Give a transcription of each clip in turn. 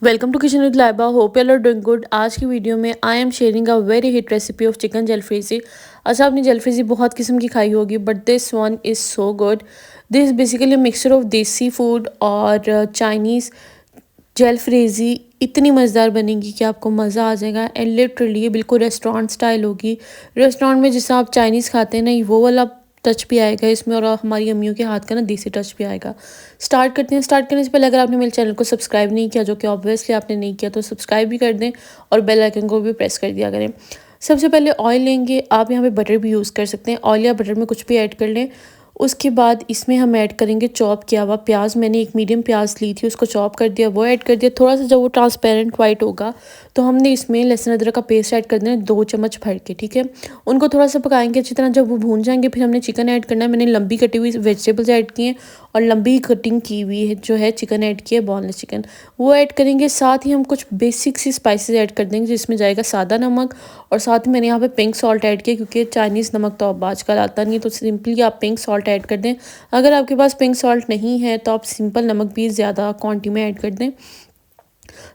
Welcome to kitchen with Laiba. Hope you are doing good. आज की video में I am sharing a very hit recipe of chicken jalfrezi. अच्छा, आपने जलफ्रीजी बहुत किस्म की खाई होगी but this one is so good. This basically mixture of desi food और चाइनीज़। जलफ्रेजी इतनी मज़ेदार बनेगी कि आपको मज़ा आ जाएगा एंड लिटरली ये बिल्कुल रेस्टोरेंट स्टाइल होगी। रेस्टोरेंट में जैसा आप चाइनीज़ खाते हैं ना, वो वाला टच भी आएगा इसमें और हमारी अम्मियों के हाथ का ना देसी टच भी आएगा। स्टार्ट करते हैं। स्टार्ट करने से पहले अगर आपने मेरे चैनल को सब्सक्राइब नहीं किया, जो कि ऑब्वियसली आपने नहीं किया, तो सब्सक्राइब भी कर दें और बेल आइकन को भी प्रेस कर दिया करें। सबसे पहले ऑयल लेंगे। आप यहाँ पे बटर भी यूज़ कर सकते हैं। ऑयल या बटर में कुछ भी ऐड कर लें। उसके बाद इसमें हम ऐड करेंगे चॉप किया हुआ प्याज। मैंने एक मीडियम प्याज ली थी, उसको चॉप कर दिया, वो ऐड कर दिया। थोड़ा सा जब वो ट्रांसपेरेंट वाइट होगा तो हमने इसमें लहसुन अदरक का पेस्ट ऐड कर देना 2 चम्मच भर के, ठीक है। उनको थोड़ा सा पकाएंगे अच्छी तरह। जब वो भून जाएंगे फिर हमने चिकन ऐड करना है। मैंने लंबी कटी हुई वेजिटेबल्स ऐड की हैं और लंबी कटिंग की हुई है जो है चिकन ऐड की है, बोनलेस चिकन, वो ऐड करेंगे। साथ ही हम कुछ बेसिक सी स्पाइसेस ऐड कर देंगे जिसमें जाएगा सादा नमक और साथ ही मैंने यहाँ पे पिंक सॉल्ट ऐड किया क्योंकि चाइनीज़ नमक तो अब आजकल आता नहीं है, तो सिंपली आप पिंक सॉल्ट ऐड कर दें। अगर आपके पास पिंक सॉल्ट नहीं है तो आप सिंपल नमक भी ज़्यादा क्वांटिटी में ऐड कर दें।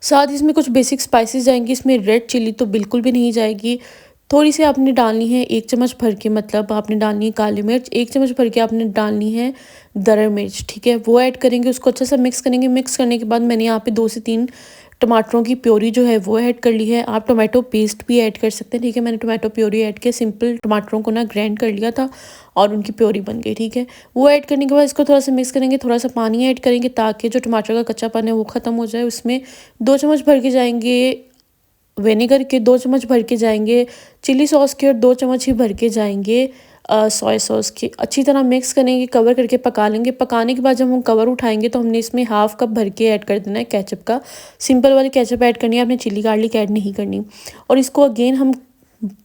साथ ही इसमें कुछ बेसिक स्पाइसेस जाएंगी। इसमें रेड चिली तो बिल्कुल भी नहीं जाएगी। थोड़ी सी आपने डालनी है 1 चम्मच भर के, मतलब आपने डालनी है काली मिर्च 1 चम्मच भर के, आपने डालनी है दरड़ मिर्च, ठीक है। वो ऐड करेंगे, उसको अच्छा सा मिक्स करेंगे। मिक्स करने के बाद मैंने यहाँ पे 2 से 3 टमाटरों की प्योरी जो है वो ऐड कर ली है। आप टोमेटो पेस्ट भी ऐड कर सकते हैं, ठीक है। मैंने टोमेटो प्योरी ऐड किया, सिंपल टमाटरों को ना ग्राइंड कर लिया था और उनकी प्योरी बन गई, ठीक है। वो ऐड करने के बाद इसको थोड़ा सा मिक्स करेंगे। थोड़ा सा पानी ऐड करेंगे ताकि जो टमाटर का कच्चापन है वो ख़त्म हो जाए। उसमें 2 चम्मच भर के जाएंगे विनेगर के, 2 चम्मच भर के जाएंगे चिली सॉस के और 2 चम्मच ही भर के जाएंगे सोया सॉस के। अच्छी तरह मिक्स करेंगे, कवर करके पका लेंगे। पकाने के बाद जब हम कवर उठाएंगे तो हमने इसमें हाफ़ कप भर के ऐड कर देना है केचप का। सिंपल वाली केचप ऐड करनी है, आपने चिली गार्लिक ऐड नहीं करनी। और इसको अगेन हम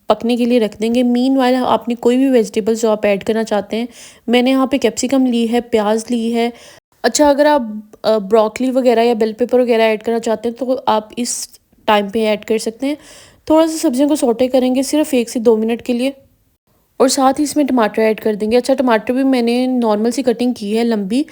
पकने के लिए रख देंगे। मीनवाइल आपने कोई भी वेजिटेबल्स जो आप ऐड करना चाहते हैं, मैंने यहाँ पे कैप्सिकम ली है, प्याज ली है। अच्छा, अगर आप ब्रोकली वगैरह या बेल पेपर वगैरह ऐड करना चाहते हैं तो आप इस टाइम पे ऐड कर सकते हैं। थोड़ा सा सब्जियों को सौटे करेंगे सिर्फ 1 से 2 मिनट के लिए और साथ ही इसमें टमाटर ऐड कर देंगे। अच्छा, टमाटर भी मैंने नॉर्मल सी कटिंग की है लंबी।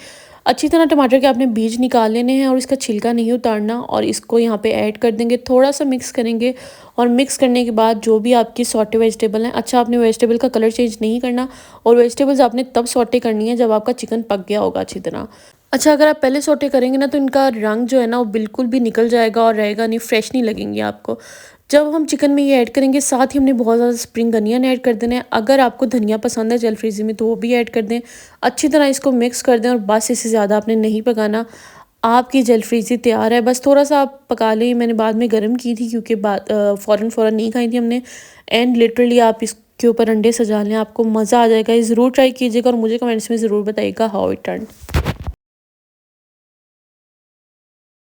अच्छी तरह टमाटर के आपने बीज निकाल लेने हैं और इसका छिलका नहीं उतारना और इसको यहाँ पे ऐड कर देंगे। थोड़ा सा मिक्स करेंगे और मिक्स करने के बाद जो भी आपकी सॉटे वेजिटेबल हैं, अच्छा आपने वेजिटेबल का कलर चेंज नहीं करना और वेजिटेबल्स आपने तब सॉटे करनी है जब आपका चिकन पक गया होगा अच्छी तरह। अच्छा, अगर आप पहले सौटे करेंगे ना तो इनका रंग जो है ना वो बिल्कुल भी निकल जाएगा और रहेगा नहीं, फ्रेश नहीं लगेंगे आपको। जब हम चिकन में ये ऐड करेंगे साथ ही हमने बहुत ज़्यादा स्प्रिंग अनियन ऐड कर देना है। अगर आपको धनिया पसंद है जलफ्रीजी में तो वो भी ऐड कर दें। अच्छी तरह इसको मिक्स कर दें और बस इससे ज़्यादा आपने नहीं पकाना। आपकी जलफ्रीजी तैयार है। बस थोड़ा सा आप पका लें, मैंने बाद में गर्म की थी क्योंकि फ़ौरन नहीं खाई थी हमने। एंड लिटरली आप इसके ऊपर अंडे सजा लें, आपको मज़ा आ जाएगा। ये ज़रूर ट्राई कीजिएगा और मुझे कमेंट्स में ज़रूर बताइएगा हाउ इट टर्न।